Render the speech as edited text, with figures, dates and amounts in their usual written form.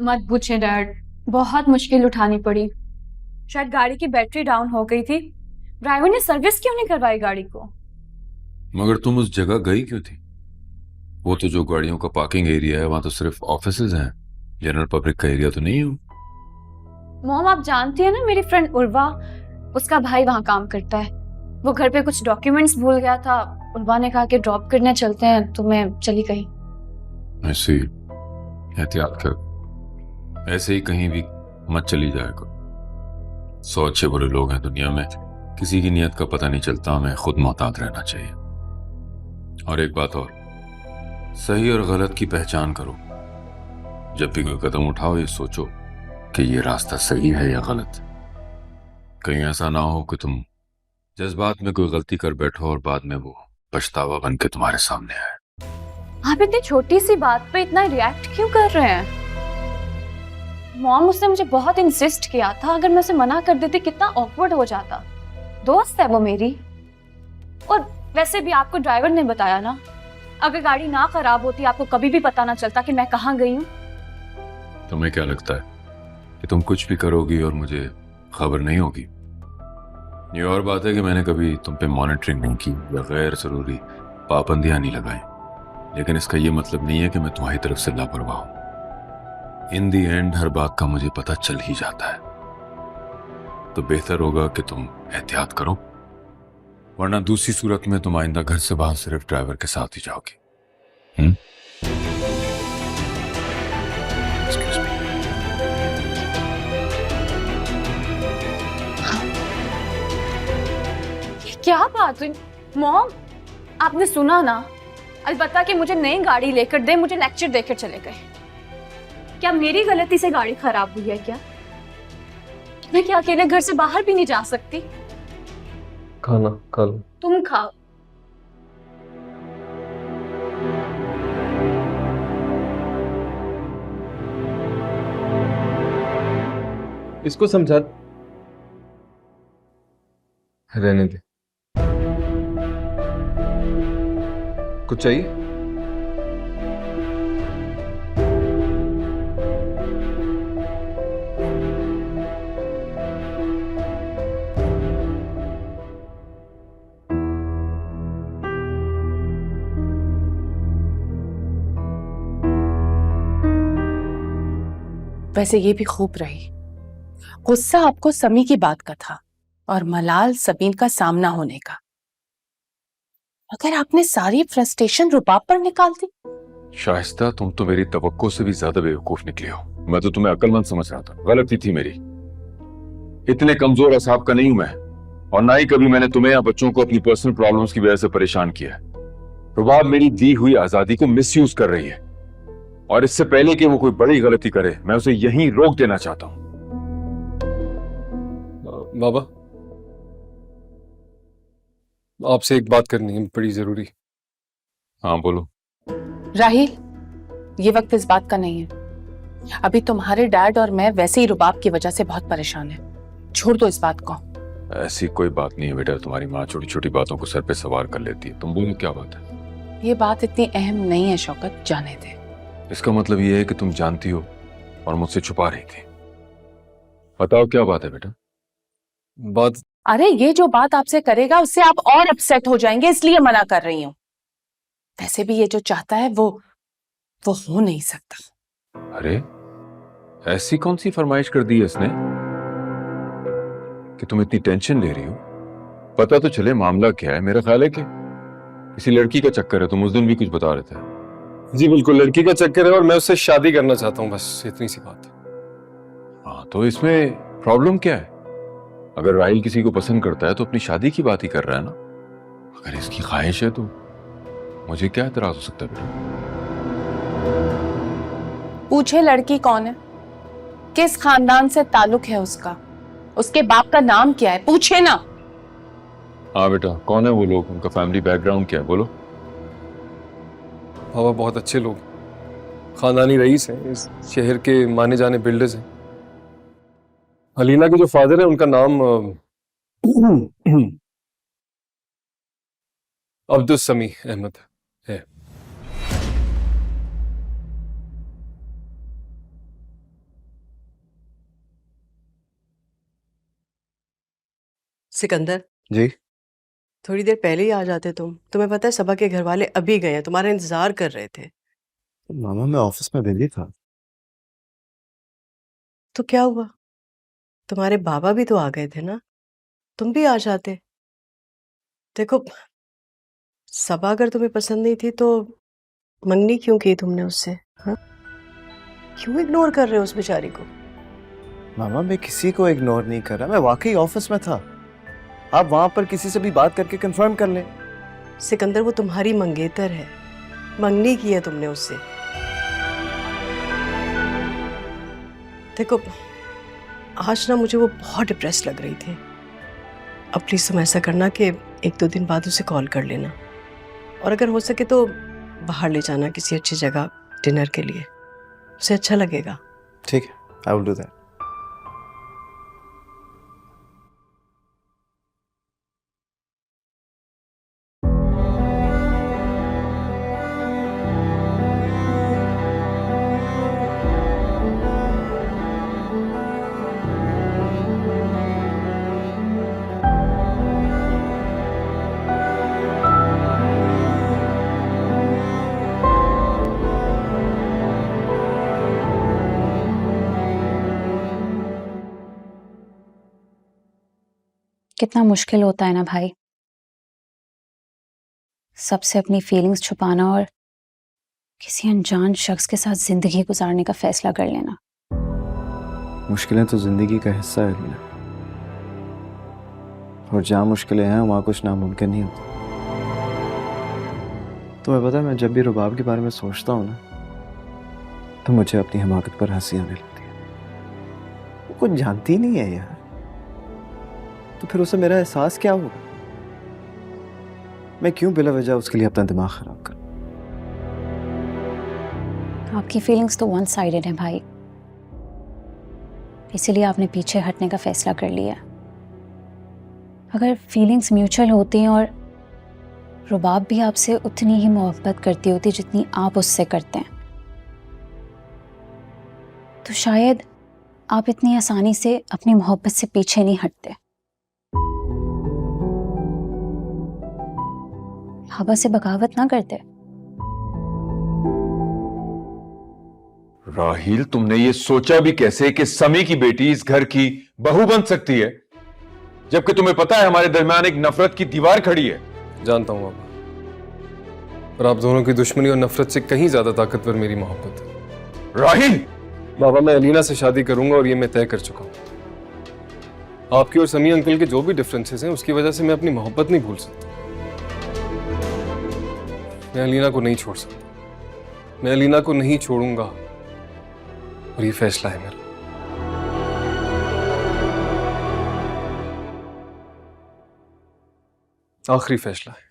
मत पूछे डैड, बहुत मुश्किल उठानी पड़ी। शायद गाड़ी की बैटरी डाउन हो गई थी। ड्राइवर ने सर्विस क्यों नहीं करवाई गाड़ी को? मगर तुम उस जगह गई क्यों थी? वो तो जो गाड़ियों का पार्किंग एरिया है वहां तो सिर्फ ऑफिसेज हैं, जनरल पब्लिक का एरिया तो नहीं है। मॉम, आप जानती है ना मेरी फ्रेंड उर्वा, उसका भाई वहाँ काम करता है। वो घर पे कुछ डॉक्यूमेंट्स भूल गया था। उर्वा ने कहा कि ड्रॉप करने चलते हैं, तो मैं चली गई। ऐसे ही एहतियात कर, ऐसे ही कहीं भी मत चली जाए करो। 100 अच्छे बुरे लोग हैं दुनिया में, किसी की नीयत का पता नहीं चलता। हमें खुद मोहतात रहना चाहिए। और एक बात और, सही और गलत की पहचान करो। जब भी कोई कदम उठाओ ये सोचो कि ये रास्ता सही है या गलत। कहीं ऐसा ना हो कि तुम जज्बात में कोई गलती कर बैठो और बाद में वो पछतावा बन के तुम्हारे सामने आए। आप इतनी छोटी सी बात पे इतना रिएक्ट क्यों कर रहे हैं? मॉम, उसने मुझे बहुत इंसिस्ट किया था, अगर मैं उसे मना कर देती कितना ऑकवर्ड हो जाता। दोस्त है वो मेरी। और वैसे भी आपको ड्राइवर ने बताया ना, अगर गाड़ी ना खराब होती आपको कभी भी पता ना चलता कि मैं कहाँ गई हूँ। तुम्हें क्या लगता है कि तुम कुछ भी करोगी और मुझे खबर नहीं होगी? ये और बात है कि मैंने कभी तुम पे मॉनिटरिंग नहीं की या गैर जरूरी पाबंदियां नहीं लगाई, लेकिन इसका ये मतलब नहीं है कि मैं तुम्हारी तरफ से लापरवाह हूं। इन दी एंड हर बात का मुझे पता चल ही जाता है, तो बेहतर होगा कि तुम एहतियात करो, वरना दूसरी सूरत में तुम आइंदा घर से बाहर सिर्फ ड्राइवर के साथ ही जाओगी। Excuse me. ये क्या बात हुई मॉम? आपने सुना ना, अलबत्ता कि मुझे नई गाड़ी लेकर दे, मुझे लेक्चर देकर चले गए। क्या मेरी गलती से गाड़ी खराब हुई है क्या? मैं क्या अकेले घर से बाहर भी नहीं जा सकती? खाना खा लो। तुम खाओ। इसको समझा, रहने दे। कुछ चाहिए? वैसे ये भी खूब रही। गुस्सा आपको समी की बात का था और मलाल सबीन का सामना होने का। अगर आपने सारी फ्रस्ट्रेशन रुबाब पर निकाल दी। शाइस्ता, तुम तो मेरी तवक्को से भी ज्यादा बेवकूफ निकली हो। मैं तो तुम्हें अक्लमंद समझ रहा था, गलती थी मेरी। इतने कमजोर असाब का नहीं हूं मैं, और ना ही कभी मैंने तुम्हें या बच्चों को अपनी पर्सनल प्रॉब्लम्स की वजह से परेशान किया है। रुबाब मेरी दी हुई आजादी को मिसयूज कर रही है, और इससे पहले कि वो कोई बड़ी गलती करे मैं उसे यहीं रोक देना चाहता हूं। बाबा, आपसे एक बात करनी है, बड़ी जरूरी। हाँ बोलो। राहिल, ये वक्त इस बात का नहीं है। अभी तुम्हारे डैड और मैं वैसे ही रुबाब की वजह से बहुत परेशान हैं। छोड़ दो इस बात को। ऐसी कोई बात नहीं है बेटा, तुम्हारी माँ छोटी छोटी बातों को सर पे सवार कर लेती है। तुम बोलो क्या बात है? ये बात इतनी अहम नहीं है शौकत, जाने दे। इसका मतलब ये है कि तुम जानती हो और मुझसे छुपा रही थी। बताओ क्या बात है बेटा? बात, अरे ये जो बात आपसे करेगा उससे आप और अपसेट हो जाएंगे, इसलिए मना कर रही हूँ। वैसे भी ये जो चाहता है वो हो नहीं सकता। अरे ऐसी कौन सी फरमाइश कर दी है इसने कि तुम इतनी टेंशन ले रही हो? पता तो चले मामला क्या है। मेरा ख्याल है कि किसी लड़की का चक्कर है। तुम उस दिन भी कुछ बता रहे थे। जी बिल्कुल, लड़की का चक्कर है और मैं उससे शादी करना चाहता हूँ, बस इतनी सी बात है। हाँ तो इसमें प्रॉब्लम क्या है? अगर राहिल किसी को पसंद करता है तो अपनी शादी की बात ही कर रहा है ना। अगर इसकी ख्वाहिश है तो मुझे क्या एतराज हो सकता है बेटा? पूछे लड़की कौन है, किस खानदान से ताल्लुक है उसका, उसके बाप का नाम क्या है, पूछे ना। हाँ बेटा, कौन है वो लोग, उनका फैमिली बैकग्राउंड क्या है, बोलो। बाबा बहुत अच्छे लोग, खानदानी रईस हैं, इस शहर के माने जाने बिल्डर्स हैं। अलीना के जो फादर है उनका नाम अब्दुल समी अहमद है। है। सिकंदर, जी थोड़ी देर पहले ही आ जाते तुम। तुम्हें पता है सबा के घर वाले अभी गए हैं, तुम्हारा इंतजार कर रहे थे। मामा, मैं ऑफिस में बिजी था। तो क्या हुआ? तुम्हारे बाबा भी तो आ गए थे ना, तुम भी आ जाते। देखो, सबा अगर तुम्हें पसंद नहीं थी तो मंगनी क्यों की तुमने उससे? हाँ, क्यों इग्नोर कर रहे हो उस बेचारी को? मामा, मैं किसी को इग्नोर नहीं कर रहा, मैं वाकई ऑफिस में था। आप वहां पर किसी से भी बात करके कंफर्म कर लें। सिकंदर, वो तुम्हारी मंगेतर है, मंगनी की है तुमने उससे। देखो, आज ना मुझे वो बहुत डिप्रेस लग रही थी। अब प्लीज तुम ऐसा करना कि 1-2 दिन बाद उसे कॉल कर लेना, और अगर हो सके तो बाहर ले जाना किसी अच्छी जगह डिनर के लिए, उसे अच्छा लगेगा। ठीक है, आई विल डू दैट। कितना मुश्किल होता है ना भाई, सबसे अपनी फीलिंग्स छुपाना और किसी अनजान शख्स के साथ जिंदगी गुजारने का फैसला कर लेना। मुश्किलें तो जिंदगी का हिस्सा है लीला, और जहाँ मुश्किलें हैं वहाँ कुछ नामुमकिन नहीं होता। तुम्हें पता है, मैं जब भी रुबाब के बारे में सोचता हूँ ना, तो मुझे अपनी हमाकत पर हंसी आने लगती है। वो कुछ जानती नहीं है यार, तो फिर उसे मेरा एहसास क्या होगा? मैं क्यों बिला वजह उसके लिए अपना दिमाग खराब करूं? आपकी फीलिंग्स तो वन साइडेड है भाई, इसीलिए आपने पीछे हटने का फैसला कर लिया। अगर फीलिंग्स म्यूचुअल होती और रुबाब भी आपसे उतनी ही मोहब्बत करती होती जितनी आप उससे करते हैं, तो शायद आप इतनी आसानी से अपनी मोहब्बत से पीछे नहीं हटते। हवा से बगावत ना करते। राहिल, तुमने ये सोचा भी कैसे कि समी की बेटी इस घर की बहू बन सकती है, जबकि तुम्हें पता है हमारे दरमियान एक नफरत की दीवार खड़ी है। जानता हूँ बाबा, पर आप दोनों की दुश्मनी और नफरत से कहीं ज्यादा ताकतवर मेरी मोहब्बत है। राहिल! बाबा, मैं अलीना से शादी करूंगा और ये मैं तय कर चुका हूँ। आपकी और समी अंकल के जो भी डिफरेंसेस हैं, उसकी वजह से मैं अपनी मोहब्बत नहीं भूल सकता। मैं अलीना को नहीं छोड़ सकता, मैं अलीना को नहीं छोड़ूंगा, और ये फैसला है मेरा। आखिरी फैसला है।